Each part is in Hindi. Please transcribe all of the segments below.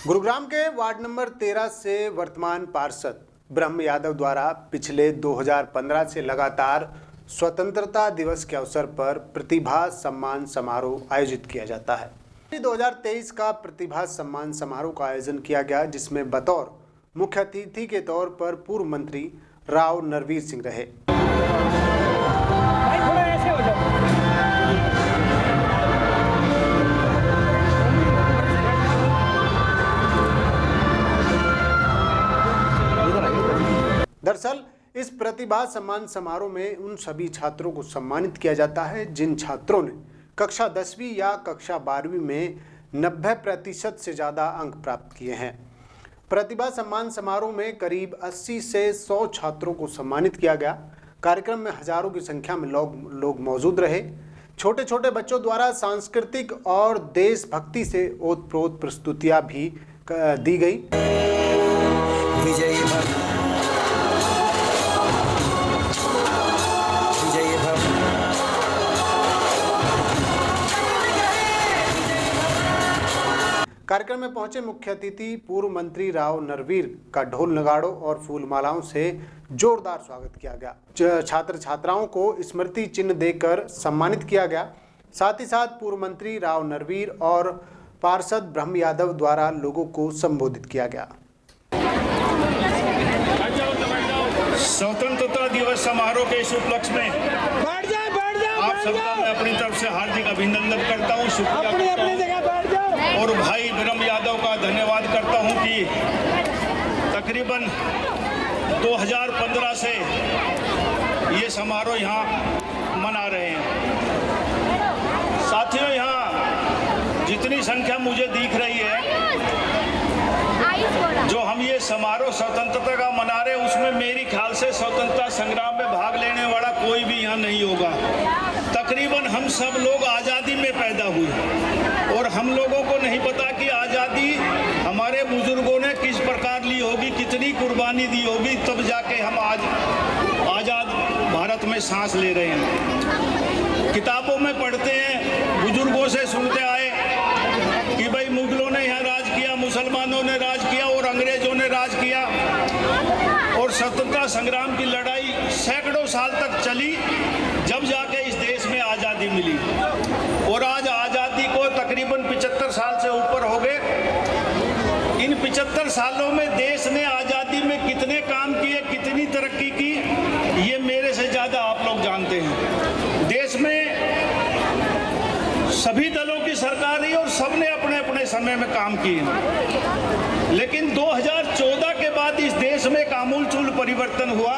गुरुग्राम के वार्ड नंबर 13 से वर्तमान पार्षद ब्रह्म यादव द्वारा पिछले 2015 से लगातार स्वतंत्रता दिवस के अवसर पर प्रतिभा सम्मान समारोह आयोजित किया जाता है। 2023 का प्रतिभा सम्मान समारोह का आयोजन किया गया, जिसमें बतौर मुख्य अतिथि के तौर पर पूर्व मंत्री राव नरवीर सिंह रहे। दरअसल इस प्रतिभा सम्मान समारोह में उन सभी छात्रों को सम्मानित किया जाता है जिन छात्रों ने कक्षा 10वीं या कक्षा 12वीं में 90% से ज़्यादा अंक प्राप्त किए हैं। प्रतिभा सम्मान समारोह में करीब 80 से 100 छात्रों को सम्मानित किया गया। कार्यक्रम में हजारों की संख्या में लोग मौजूद रहे। छोटे छोटे बच्चों द्वारा सांस्कृतिक और देशभक्ति से ओतप्रोत प्रस्तुतियाँ भी दी गई। कार्यक्रम में पहुंचे मुख्य अतिथि पूर्व मंत्री राव नरवीर का ढोल नगाड़ों और फूल मालाओं से जोरदार स्वागत किया गया। छात्र छात्राओं को स्मृति चिन्ह देकर सम्मानित किया गया। साथ ही साथ पूर्व मंत्री राव नरवीर और पार्षद ब्रह्म यादव द्वारा लोगों को संबोधित किया गया। स्वतंत्रता दिवस समारोह के इस उपलक्ष्य में आप सबका मैं अपनी तरफ से हार्दिक अभिनंदन करता हूँ, शुक्रिया करता हूँ और भाई ब्रह्म यादव का धन्यवाद करता हूँ कि तकरीबन 2015 से ये समारोह यहाँ मना रहे हैं। साथियों, यहाँ जितनी संख्या मुझे दिख रही है, जो हम ये समारोह स्वतंत्रता का मना रहे हैं, उसमें मेरी ख्याल से स्वतंत्रता संग्राम में भाग लेने वाला कोई भी यहाँ नहीं होगा। तकरीबन हम सब लोग आज़ादी में पैदा हुए और हम लोगों को नहीं पता कि आज़ादी हमारे बुजुर्गों ने किस प्रकार ली होगी, कितनी कुर्बानी दी होगी, तब जाके हम आज आज़ाद भारत में सांस ले रहे हैं। किताबों में पढ़ते हैं, बुजुर्गों से सुनते आए कि भाई मुगलों ने यहाँ राज किया, मुसलमानों ने राज किया और अंग्रेजों ने राज किया और स्वतंत्रता संग्राम की लड़ाई सैकड़ों साल तक चली, जब जाके इस देश में आज़ादी मिली। और आज आज़ादी को तकरीबन 75 साल से ऊपर हो गए। इन 75 सालों में देश ने आज़ादी में कितने काम किए, कितनी तरक्की की, ये मेरे से ज़्यादा आप लोग जानते हैं। देश में सभी दलों की सरकार रही और सबने अपने अपने समय में काम किए, लेकिन 2014 के बाद इस देश में एक आमूलचूल परिवर्तन हुआ।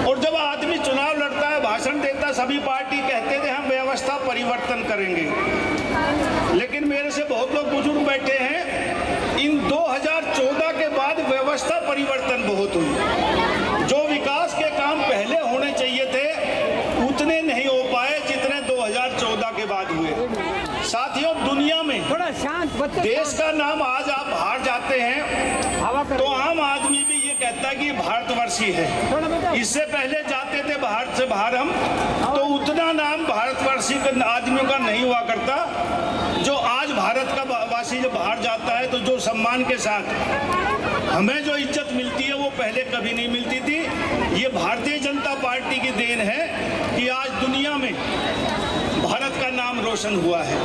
और जब आदमी चुनाव लड़ता है, भाषण देता, सभी पार्टी कहते थे हम व्यवस्था परिवर्तन करेंगे, लेकिन मेरे से बहुत लोग बुजुर्ग बैठे हैं, इन 2014 के बाद व्यवस्था परिवर्तन बहुत हुई। जो विकास के काम पहले होने चाहिए थे उतने नहीं हो पाए जितने 2014 के बाद हुए। साथियों, दुनिया में देश का नाम आज आप बाहर जाते हैं तो आम आदमी भी ये कहता है कि भारतवर्षी है। इससे पहले जाते थे बाहर से बाहर हम, तो उतना नाम भारतवर्षी आदमियों का नहीं हुआ करता। जो आज भारत का वासी जब बाहर जाता है तो जो सम्मान के साथ हमें जो इज्जत मिलती है वो पहले कभी नहीं मिलती थी। ये भारतीय जनता पार्टी की देन है कि आज दुनिया में भारत का नाम रोशन हुआ है।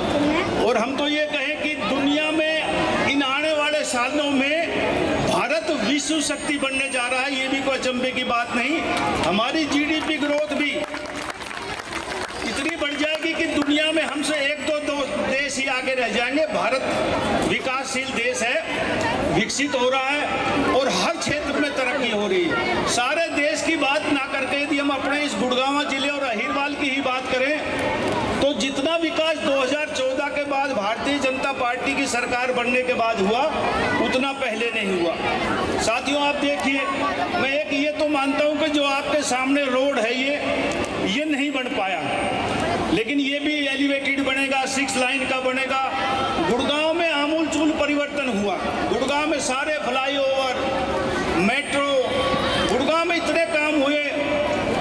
और हम तो ये कहें कि दुनिया में इन आने वाले सालों में भारत विश्व शक्ति बनने जा रहा है, ये भी कोई अचंभे की बात नहीं। हमारी जीडीपी ग्रोथ भी इतनी बढ़ जाएगी कि दुनिया में हमसे एक दो देश ही आगे रह जाएंगे। भारत विकासशील देश है, विकसित हो रहा है और हर क्षेत्र में तरक्की हो रही है। सारे देश की बात ना करके यदि हम अपने इस गुड़गांव जिले और अहिरवाल की ही बात करें तो जितना विकास 2014 के बाद भारतीय जनता पार्टी की सरकार बनने के बाद हुआ, उतना पहले नहीं हुआ। साथियों, आप देखिए, मैं एक ये तो मानता हूं कि जो आपके सामने रोड है ये नहीं बन पाया, लेकिन ये भी एलिवेटेड बनेगा, 6 लाइन का बनेगा। गुड़गांव में आमूलचूल परिवर्तन हुआ। गुड़गांव में सारे फ्लाईओवर, मेट्रो, गुड़गांव में इतने काम हुए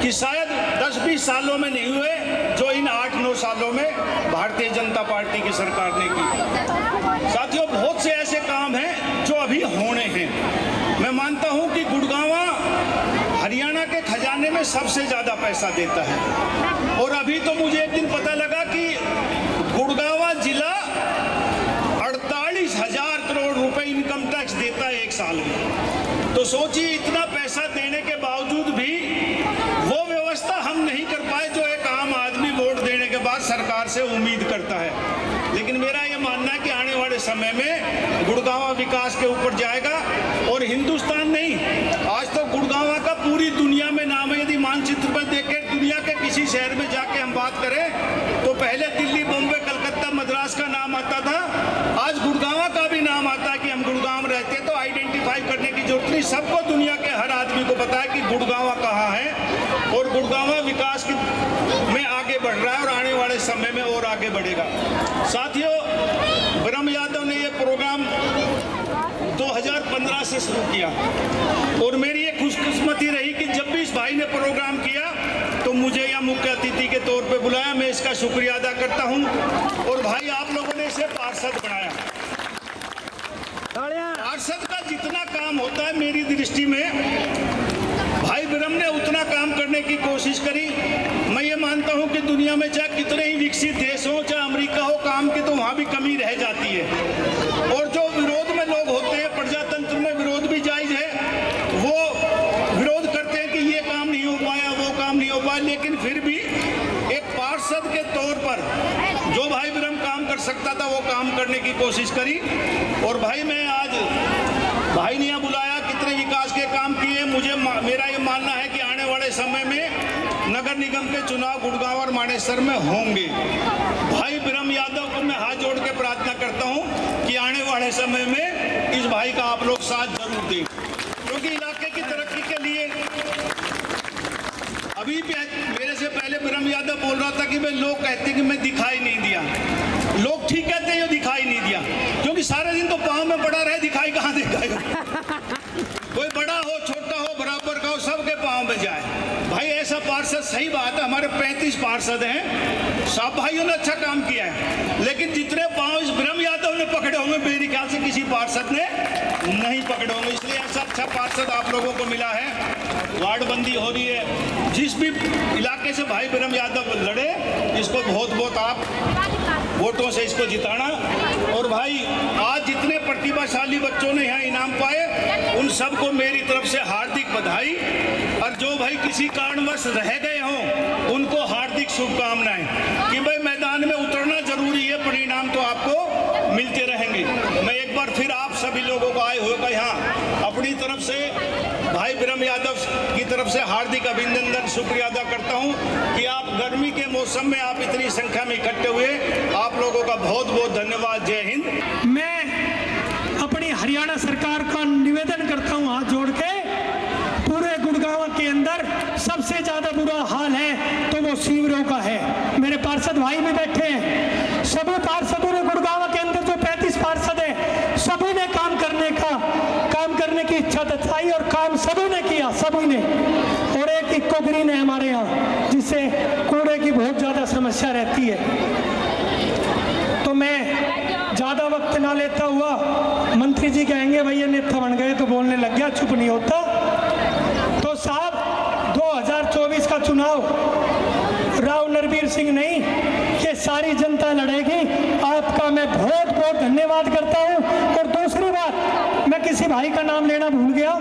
कि शायद 10-20 सालों में नहीं हुए जो इन 8-9 सालों में भारतीय जनता पार्टी की सरकार ने की। साथियों, बहुत से ऐसे काम हैं जो अभी होने हैं। मैं मानता हूं कि गुड़गांव हरियाणा के खजाने में सबसे ज़्यादा पैसा देता है, और अभी तो मुझे एक दिन पता लगा कि गुड़गांव जिला 48,000 करोड़ रुपए इनकम टैक्स देता है एक साल में। तो सोचिए, इतना पैसा देने के बावजूद भी वो व्यवस्था हम नहीं कर पाए जो एक आम आदमी वोट देने के बाद सरकार से उम्मीद करता है। लेकिन मेरा ये मानना है कि आने वाले समय में गुड़गांव विकास के ऊपर जाएगा, और हिंदुस्तान नहीं, आज तो गुड़गांव का पूरी दुनिया में नाम है। यदि मानचित्र पर देखें, दुनिया के किसी शहर में जाके हम बात करें तो पहले दिल्ली, बॉम्बे, कलकत्ता, मद्रास का नाम आता था, आज गुड़गांव का भी नाम आता है कि हम गुड़गांव रहते हैं। तो आइडेंटिफाई करने की जरूरत नहीं, सबको, दुनिया के हर आदमी को पता है कि गुड़गांव कहाँ है, और गुड़गांव विकास में आगे बढ़ रहा है और आने वाले समय में और आगे बढ़ेगा। साथियों, ब्रह्म यादव ने ये प्रोग्राम 2015 से शुरू किया, और मेरी ये खुशकिस्मती रही कि जब भी इस भाई ने प्रोग्राम किया तो मुझे यहाँ मुख्य अतिथि के तौर पे बुलाया। मैं इसका शुक्रिया अदा करता हूँ। और भाई, आप लोगों ने इसे पार्षद बनाया। पार्षद का जितना काम होता है, मेरी दृष्टि में भाई ब्रह्म ने उतना काम करने की कोशिश करी। मैं ये मानता हूँ कि दुनिया में चाहे कितने ही विकसित देश हो, चाहे अमेरिका हो, काम की तो वहाँ भी कमी रह जाती है। और जो विरोध में लोग होते हैं, प्रजातंत्र में विरोध भी जायज है, वो विरोध करते हैं कि ये काम नहीं हो पाया, वो काम नहीं हो पाया, लेकिन फिर भी एक पार्षद के तौर पर जो भाई ब्रह्म काम कर सकता था वो काम करने की कोशिश करी। और भाई, मैं आज भाई ने यहाँ बुलाया, कितने विकास के काम किए। मेरा ये मानना है कि आने वाले समय में नगर निगम के चुनाव गुड़गांव और मानेसर में होंगे। भाई ब्रह्म यादव को मैं हाथ जोड़ के प्रार्थना करता हूँ कि आने वाले समय में इस भाई का आप लोग साथ जरूर दें, क्योंकि इलाके की तरक्की के लिए अभी भी मेरे से पहले ब्रह्म यादव बोल रहा था कि भाई लोग कहते हैं कि मैं दिखाई नहीं दिया। लोग ठीक कहते हैं, दिखाई नहीं दिया, क्योंकि सारे दिन तो पाँव में पड़ा रहे, दिखाई कहाँ देगा। कोई बड़ा हो, छोटा हो, बराबर का हो, सबके पाँव में जाए। भाई, ऐसा पार्षद, सही बात है, हमारे 35 पार्षद हैं, सब भाइयों ने अच्छा काम किया है, लेकिन जितने पाँव इस ब्रह्म यादव ने पकड़े होंगे, मेरे ख्याल से किसी पार्षद ने नहीं पकड़े होंगे। इसलिए ऐसा अच्छा पार्षद आप लोगों को मिला है। वार्डबंदी हो रही है, जिस भी इलाके से भाई ब्रह्म यादव लड़े, इसको बहुत बहुत आप वोटों से इसको जिताना। और भाई, आज जितने प्रतिभाशाली बच्चों ने यहाँ इनाम पाए, उन सबको मेरी तरफ से हार्दिक बधाई। और जो भाई किसी कारणवश रह गए हों, उनको हार्दिक शुभकामनाएं कि भाई मैदान में उतरना जरूरी है, परिणाम तो आपको मिलते रहेंगे। मैं एक बार फिर आप सभी लोगों को आए हुए का यहाँ अपनी तरफ से भाई ब्रह्म यादव की तरफ से हार्दिक अभिनंदन, शुक्रिया अदा करता हूं कि आप गर्मी के मौसम में आप इतनी संख्या में इकट्ठे हुए। आप लोगों का बहुत बहुत धन्यवाद। जय हिंद। मैं अपनी हरियाणा सरकार का निवेदन करता हूं हाथ जोड़ के, पूरे गुड़गांव के अंदर सबसे ज्यादा बुरा हाल है तो वो सीवरों का है। मेरे पार्षद भाई भी बैठे हैं, सभी पार्षदों ने गुड़गांव के अंदर जो 35 पार्षद है, सभी ने काम करने की इच्छा जताई और काम सभी ने किया, सभी ने। और एक इको ग्रीन है हमारे यहाँ, जिससे कूड़े की बहुत ज्यादा समस्या रहती है। तो मैं ज्यादा वक्त ना लेता हुआ, मंत्री जी कहेंगे भैया नेता बन गए तो बोलने लग गया, चुप नहीं होता। तो साहब, 2024 का चुनाव राव नरवीर सिंह नहीं, ये सारी जनता लड़ेगी। आपका मैं बहुत बहुत धन्यवाद करता हूं। और दूसरी बात, मैं किसी भाई का नाम लेना भूल गया,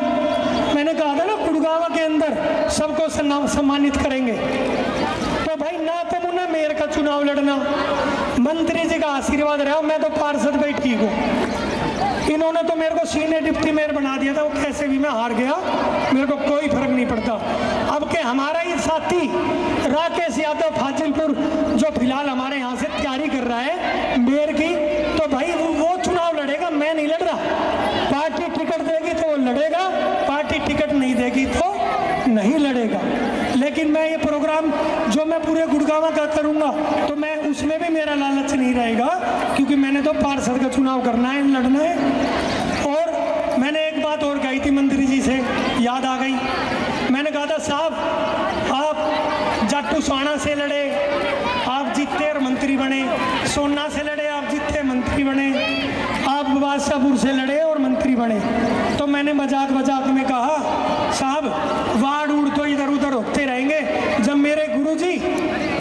मैंने कहा था ना गुड़गांव के अंदर सबको सम्मानित करेंगे। तो भाई, ना तो मुन्ना मेयर का चुनाव लड़ना, मंत्री जी का आशीर्वाद रहा, मैं तो पार्षद भाई ठीक हूँ। इन्होंने तो मेरे को सीनियर डिप्टी मेयर बना दिया था, वो कैसे भी मैं हार गया, मेरे को कोई फर्क नहीं पड़ता। अब के हमारा ही साथी राकेश यादव फाजिलपुर, जो फिलहाल हमारे यहाँ से तैयारी कर रहा है मेयर की, तो भाई वो चुनाव लड़ेगा, मैं नहीं लड़ रहा। पार्टी टिकट देगी तो वो लड़ेगा, पार्टी टिकट नहीं देगी तो नहीं लड़ेगा। लेकिन मैं ये प्रोग्राम जो मैं पूरे गुड़गांव का करूँगा, तो मैं उसमें भी मेरा लालच नहीं रहेगा, क्योंकि मैंने तो पार्षद का चुनाव करना है, लड़ना है। और मैंने एक बात और कही थी मंत्री जी से, याद आ गई। मैंने कहा था साहब, आप जाटू स्वाणा से लड़े, आप जीते और बने, सोना से लड़े आप जीते मंत्री बने, आप बादशाहपुर से लड़े और मंत्री बने। तो मैंने मजाक मजाक में कहा साहब वार्ड उड़ तो इधर उधर होते रहेंगे, जब मेरे गुरुजी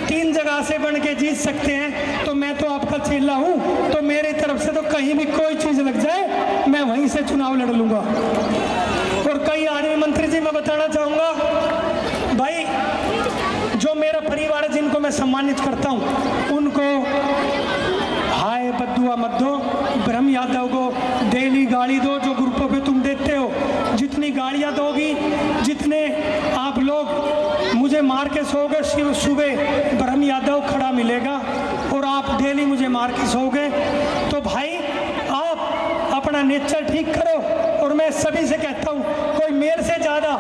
3 जगह से बन के जीत सकते हैं तो मैं तो आपका चेला हूँ, तो मेरी तरफ से तो कहीं भी कोई चीज़ लग जाए मैं वहीं से चुनाव लड़ लूँगा। और कई आदमी मंत्री जी मैं बताना चाहूँगा भाई, जो मेरा परिवार है जिनको मैं सम्मानित करता हूँ उनको हाय बद्दुआ मत दो, ब्रह्म यादव को डेली गाड़ी दो जो ग्रुपों पे तुम देते हो, जितनी गाड़ियाँ दोगी, जितने आप लोग मुझे मार के सोओगे, सुबह ब्रह्म यादव खड़ा मिलेगा और आप डेली मुझे मार के सोओगे। तो भाई आप अपना नेचर ठीक करो। और मैं सभी से कहता हूँ कोई मेरे से ज़्यादा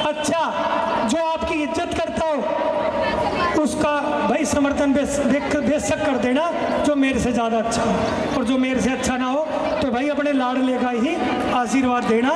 अच्छा जो आपकी इज्जत करता हो उसका भाई समर्थन बेशक कर देना, जो मेरे से ज़्यादा अच्छा हो, और जो मेरे से अच्छा ना हो तो भाई अपने लाडले का ही आशीर्वाद देना।